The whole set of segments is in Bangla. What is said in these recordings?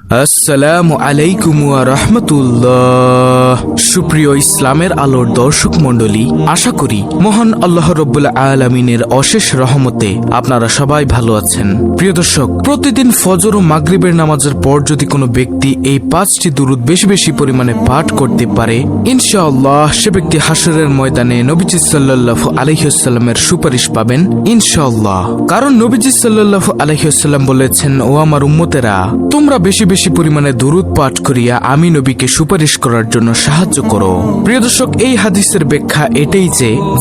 আসসালামু আলাইকুম ওয়া রাহমাতুল্লাহ। সুপ্রিয় ইসলামের আলোর দর্শক মণ্ডলী, আশা করি মহান আল্লাহ রাব্বুল আলামিনের অশেষ রহমতে আপনারা সবাই ভালো আছেন। প্রিয় দর্শক, প্রতিদিন ফজর ও মাগরিবের নামাজের পর যদি কোনো ব্যক্তি এই 5টি দুরূদ বেশি বেশি পরিমাণে পাঠ করতে পারে, ইনশাআল্লাহ সে ব্যক্তি হাশরের ময়দানে নবীজি সাল্লাল্লাহু আলাইহি ওয়াসাল্লামের সুপারিশ পাবেন ইনশাআল্লাহ। কারণ নবীজি সাল্লাল্লাহু আলাইহি ওয়াসাল্লাম বলেছেন, ও আমার উম্মতেরা, তোমরা বেশি বেশি পরিমাণে দুরূদ পাঠ করিয়া আমি নবীকে সুপারিশ করার জন্য সাহায্য করো। প্রিয় দর্শক, এই হাদিসের ব্যাখ্যা এটাই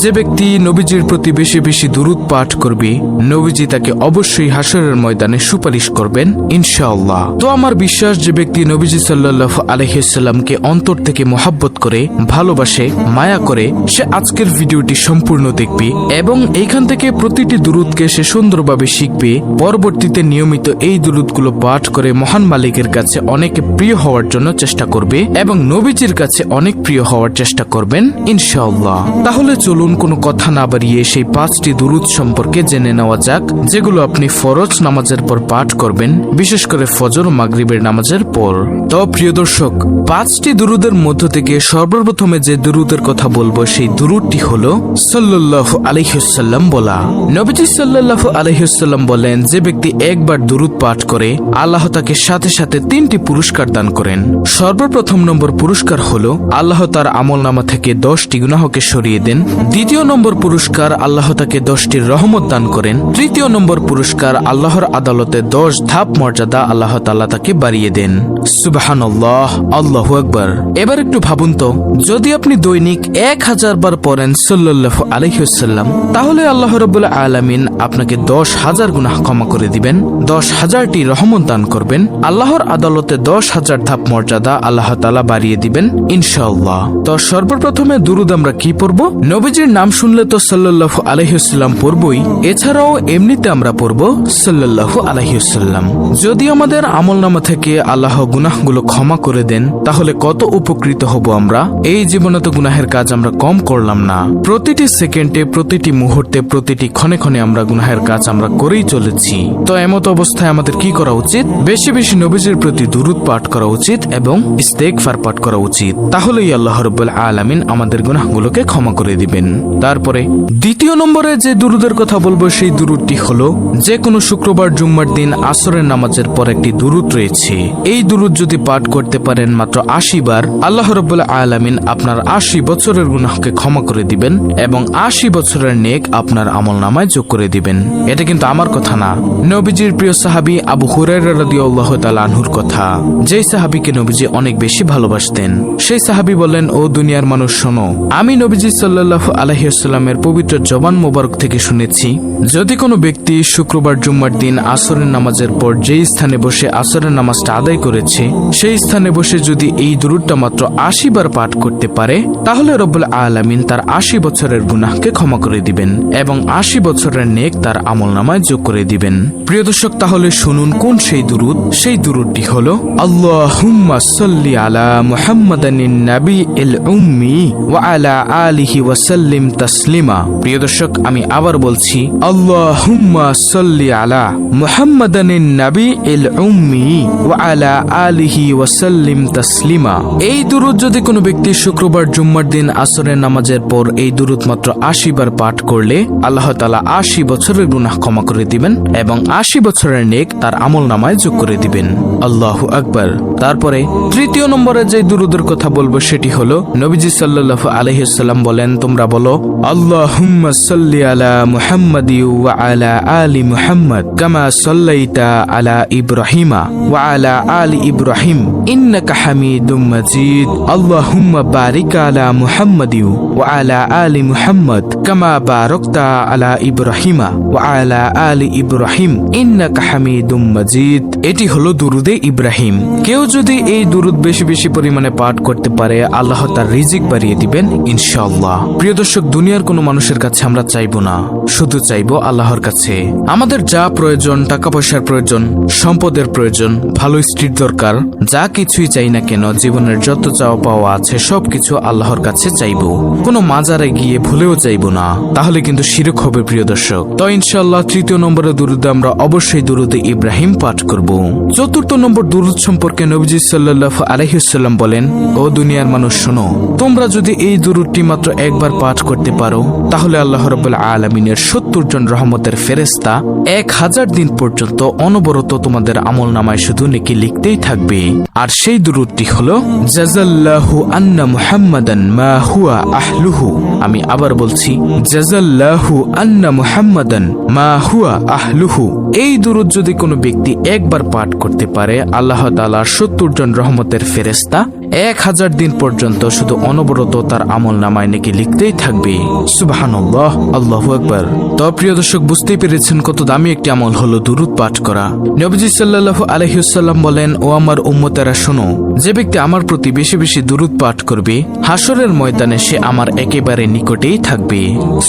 যে ব্যক্তি নবীজির প্রতি বেশি বেশি দুরূদ পাঠ করবে, নবীজি তাকে অবশ্যই হাশরের ময়দানে সুপারিশ করবেন ইনশাআল্লাহ। তো আমার বিশ্বাস, যে ব্যক্তি নবীজি সাল্লাল্লাহু আলাইহি ওয়াসাল্লামকে অন্তর থেকে মহব্বত করে, ভালোবাসে, মায়া করে, সে আজকের ভিডিওটি সম্পূর্ণ দেখবে এবং এইখান থেকে প্রতিটি দুরূদকে সে সুন্দরভাবে শিখবে। পরবর্তীতে নিয়মিত এই দুরূদগুলো পাঠ করে মহান মালিকের কাছে অনেক প্রিয় হওয়ার জন্য চেষ্টা করবে এবং নবীজির কাছে অনেক প্রিয় হওয়ার চেষ্টা করবেন ইনশাআল্লাহ। তাহলে চলুন কোনো কথা না বাড়িয়ে সেই 5টি দুরূদ সম্পর্কে জেনে নেওয়া যাক, যেগুলো আপনি ফরজ নামাজের পর পাঠ করবেন, বিশেষ করে ফজর ও মাগরিবের নামাজের পর। তো প্রিয় দর্শক, 5টি দুরূদের মধ্য থেকে সর্বপ্রথমে যে দুরূদের কথা বলবো, সেই দুরূদটি হলো সাল্লাল্লাহু আলাইহি ওয়াসাল্লাম বলা। নবীজি সাল্লাল্লাহু আলাইহি ওয়াসাল্লাম বলেন, যে ব্যক্তি একবার দুরূদ পাঠ করে, আল্লাহ তাকে সাথে সাথে 3টি পুরস্কার দান করেন। সর্বপ্রথম নম্বর পুরস্কার হলো আল্লাহ তার আমলনামা থেকে 10টি গুনাহকে সরিয়ে দেন। দ্বিতীয় নম্বর পুরস্কার, আল্লাহ তাকে 10টি রহমত দান করেন। তৃতীয় নম্বর পুরস্কার, আল্লাহর আদালতে 10 ধাপ মর্যাদা আল্লাহ তাআলা তাকে বাড়িয়ে দেন। সুবহানাল্লাহ, আল্লাহু আকবার। এবার একটু ভাবুন তো, যদি আপনি দৈনিক 1000 বার পড়েন সাল্লাল্লাহু আলাইহি ওয়াসাল্লাম, তাহলে আল্লাহ রাব্বুল আলামিন আপনাকে 10,000 গুনাহ ক্ষমা করে দিবেন, 10,000টি রহমত দান করবেন, আল্লাহর আদালতে 10,000 ধাপ মর্যাদা আল্লাহ তাআলা বাড়িয়ে দিবেন ইনশাআল্লাহ। তো সর্বপ্রথমে দুরূদ আমরা কি পড়ব? নবীজির নাম শুনলে তো সাল্লাল্লাহু আলাইহি ওয়াসাল্লাম পড়বই, এছাড়াও এমনিতে আমরা পড়ব সাল্লাল্লাহু আলাইহি ওয়াসাল্লাম। যদি আমাদের আমলনামা থেকে আল্লাহ গুনাহগুলো ক্ষমা করে দেন, তাহলে কত উপকৃত হব আমরা। এই জীবনে তো গুনাহের কাজ আমরা কম করলাম না, প্রতিটি সেকেন্ডে, প্রতিটি মুহূর্তে, প্রতিটি ক্ষণে ক্ষণে আমরা গুনাহের কাজ আমরা করেই চলেছি। তো এমত অবস্থায় আমাদের কি করা উচিত? বেশি বেশি নবীজির প্রতি দুরূদ পাঠ করা উচিত এবং ইস্তেগফার পাঠ করা উচিত। তাহলেই আল্লাহ রাব্বুল আলামিন আমাদের গুনাহগুলোকে ক্ষমা করে দিবেন। তারপরে দ্বিতীয় নম্বরে যে দুরূদের কথা বলবো, সেই দুরূদটি হলো, যে কোনো শুক্রবার জুম্মার দিন আসরের নামাজের পর একটি দুরূদ রয়েছে। এই দুরূদ যদি পাঠ করতে পারেন মাত্র 80 বার, আল্লাহ রাব্বুল আলামিন আপনার 80 বছরের গুনাহকে ক্ষমা করে দিবেন এবং 80 বছরের নেক আপনার আমলনামায় যোগ করে দিবেন। এটা কিন্তু আমার কথা না, নবীজির প্রিয় সাহাবী আবু হুরায়রা রাদিয়াল্লাহু তাআলা আনহুর কথা, যেই সাহাবীকে নবীজি অনেক বেশি ভালোবাসতেন। সেই সাহাবী বলেন, ও দুনিয়ার মানুষ শোনো, আমি নবীজি সাল্লাল্লাহু আলাইহি ওয়াসাল্লামের পবিত্র জবান মোবারক থেকে শুনেছি, যদি কোনো ব্যক্তি শুক্রবার জুম্মার দিন আসরের নামাজের পর যেই স্থানে বসে আসরের নামাজটা আদায় করেছে, সেই স্থানে বসে যদি এই দুরূদটা মাত্র 80 বার পাঠ করতে পারে, তাহলে রব্বুল আলামিন তার 80 বছরের গুনাহকে ক্ষমা করে দিবেন এবং 80 বছরের নেক তার আমলনামায় যোগ করে দিবেন। প্রিয় দর্শক, তাহলে শুনুন কোন সেই দুরূদ। সেই দুরূদটি হলো আল্লাহুম্মা সাল্লি আলা মুহাম্মাদানিন নাবিয়িল উম্মি ওয়া আলা আলিহি ওয়া সাল্লিম তাসলিমা। প্রিয় দর্শক, আমি আবার বলছি, আল্লাহুম্মা সাল্লি আলা মুহাম্মাদানিন নাবিয়িল উম্মি ওয়া আলা আলিহি ওয়া সাল্লিম তাসলিমা। এই দুরূদ যদি কোনো ব্যক্তি শুক্রবার জুম্মার দিন আসরের নামাজের পর এই দুরূদ মাত্র 80 বার পাঠ করলে, আল্লাহ তাআলা 80 বছরের গুনাহ ক্ষমা করে দিবেন এবং 80 বছরের নেক তার আমলনামায় যোগ করে দিবেন। আল্লাহু আকবার। তারপরে তৃতীয় নম্বরে যে দুরূদের কথা বলবো, সেটি হলো নবীজি সাল্লাল্লাহু আলাইহি ওয়াসাল্লাম বলেন, তোমরা বলো, আল্লাহুম্মা সাল্লি আলা মুহাম্মাদি ওয়া আলা আলি মুহাম্মাদ কামা সাল্লাইতা আলা ইব্রাহিমা ওয়া আলা আলি ইব্রাহিম ইন্নাকা হামিদুম মাজিদ। আল্লাহুম্মা বারিক আলা মুহাম্মাদি ওয়া আলা আলি মুহাম্মাদ কামা বারাকতা আলা ইব্রাহিমা ওয়া আলা আলি ইব্রাহিম ইন্নাকা হামিদুম মাজিদ। এটি হলো দুরুদে ইব্রাহিম। কেউ যদি এই দুরুদ বেশি বেশি পরিমাণে পাঠ করতে পারে, আল্লাহ তার রিজিক বাড়িয়ে দিবেন ইনশাআল্লাহ। প্রিয় দর্শক, দুনিয়ার কোনো মানুষের কাছে আমরা চাইবো না, শুধু চাইবো আল্লাহর কাছে। আমাদের যা প্রয়োজন, টাকা পয়সার প্রয়োজন, সম্পদের প্রয়োজন, ভালো স্ত্রীর দরকার, যা কিছুই চাই না কেন, জীবনের যত চাওয়া পাওয়া আছে সবকিছু আল্লাহর কাছে চাইবো। কোনো মাজারে গিয়ে ভুলেও চাইবো না, তাহলে কিন্তু শিরক হবে প্রিয় দর্শক। তো ইনশাআল্লাহ তৃতীয় নম্বরে দুরুদে আমরা অবশ্যই দুরুদে ইব্রাহিম পাঠ করব। চতুর্থ নম্বর দুরূদ সম্পর্কে নবীজি সাল্লাল্লাহু আলাইহি ওয়াসাল্লাম বলেন, ও দুনিয়ার মানুষ শোনো, তোমরা যদি এই দুরূদটি মাত্র একবার পাঠ করতে পারো তাহলে আল্লাহ রাব্বুল আলামিনের 70 জন রহমতের ফেরেশতা 1000 দিন পর্যন্ত অনবরত তোমাদের আমলনামায় শুধু নেকি লিখতেই থাকবে। আর সেই দুরূদটি হলো জাযাল্লাহু আন্না মুহাম্মাদান মা হুয়া আহলুহু। আমি আবার বলছি, জাযাল্লাহু আন্না মুহাম্মাদান মা হুয়া আহলুহু। এই দুরূদ যদি কোনো ব্যক্তি একবার পাঠ করতে পারে, আল্লাহ তাআলার 70 জন রহমতের ফেরেশতা 1000 দিন পর্যন্ত শুধু অনবরত তার আমলনামায় নেকি লিখতেই থাকবে। সুবহানাল্লাহ, আল্লাহু আকবার। তো প্রিয় দর্শক, বুঝতেই পেরেছেন কত দামি একটি আমল হলো দুরূদ পাঠ করা। নবীজি সাল্লাল্লাহু আলাইহি ওয়াসাল্লাম বলেন, ও আমার উম্মতেরা শোনো, যে ব্যক্তি আমার প্রতি বেশি বেশি দুরূদ পাঠ করবে হাসরের ময়দানে সে আমার একেবারে নিকটেই থাকবে।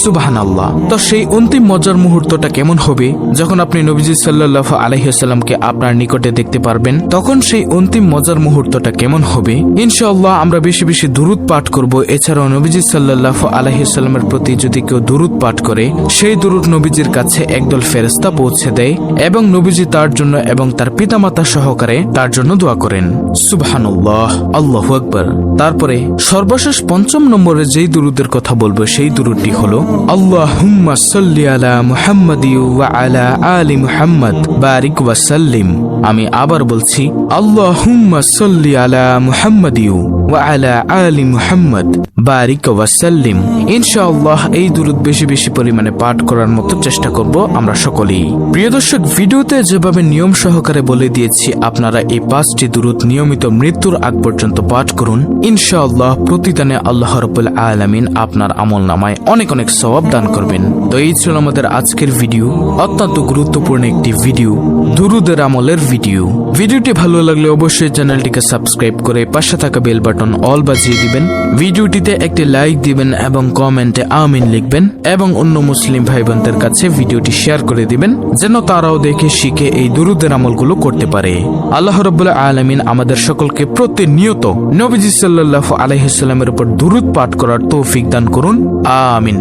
সুবহানাল্লাহ। তো সেই অন্তিম মজার মুহূর্তটা কেমন হবে যখন আপনি নবীজি সাল্লাল্লাহু আলাইহি ওয়াসাল্লামকে আপনার নিকটে দেখতে পারবেন? তখন সেই অন্তিম মজার মুহূর্তটা কেমন হবে? ইনশাআল্লাহ আমরা বেশি বেশি দুরূদ পাঠ করব। এছাড়াও নবীজি সাল্লাল্লাহু আলাইহি ওয়াসাল্লামের প্রতি যদি কেউ দুরূদ পাঠ করে, সেই দুরূদ নবীজির কাছে একদল ফেরেশতা পৌঁছে দেয় এবং নবীজি তার জন্য এবং তার পিতামাতা সহকারে তার জন্য দোয়া করেন। সুবহানাল্লাহ, আল্লাহু আকবার। তারপরে সর্বশেষ 5 নম্বরে যেই দুরূদের কথা বলবো সেই দুরূদটি হলো আল্লাহুম্মা সাল্লি আলা মুহাম্মাদি ওয়া আলা আলি মুহাম্মাদ বারিক ওয়া সাল্লিম। আমি আবার বলছি, আল্লাহুম্মা সাল্লি আলা মুহাম্মাদি ওয়া আলা আলি মুহাম্মাদ বারিক ওয়া সাল্লিম। ইনশাআল্লাহ এই দুরূদ বেশি বেশি পরিমাণে পাঠ করার মতো চেষ্টা করব আমরা সকলেই। প্রিয় দর্শক, ভিডিওতে যেভাবে নিয়ম সহকারে বলে দিয়েছি আপনারা এই 5টি দুরূদ নিয়মিত মৃত্যুর আগ পর্যন্ত পাঠ করুন। ইনশাআল্লাহ প্রতিদানে আল্লাহ রাব্বুল আলামিন আপনার আমলনামায় অনেক অনেক সওয়াব দান করবেন। তো এই ছিল আমাদের আজকের ভিডিও, অত্যন্ত গুরুত্বপূর্ণ একটি ভিডিও, দুরূদের আমলের ভিডিও। ভিডিওটি ভালো লাগলে অবশ্যই চ্যানেলটিকে সাবস্ক্রাইব করে পাশে থাকা বেল বাটন অল বাজিয়ে দিবেন। ভিডিওটিতে একটি লাইক দিবেন এবং কমেন্টে আমিন লিখবেন এবং অন্য মুসলিম ভাই বোনদের কাছে ভিডিওটি শেয়ার করে দিবেন যেন তারাও দেখে শিখে এই দুরূদের আমলগুলো করতে পারে। আল্লাহ রাব্বুল আলামিন আমাদের সকলকে প্রতিনিয়ত নবীজি সাল্লাল্লাহু আলাইহি ওয়াসাল্লামের উপর দুরূদ পাঠ করার তৌফিক দান করুন। আমিন।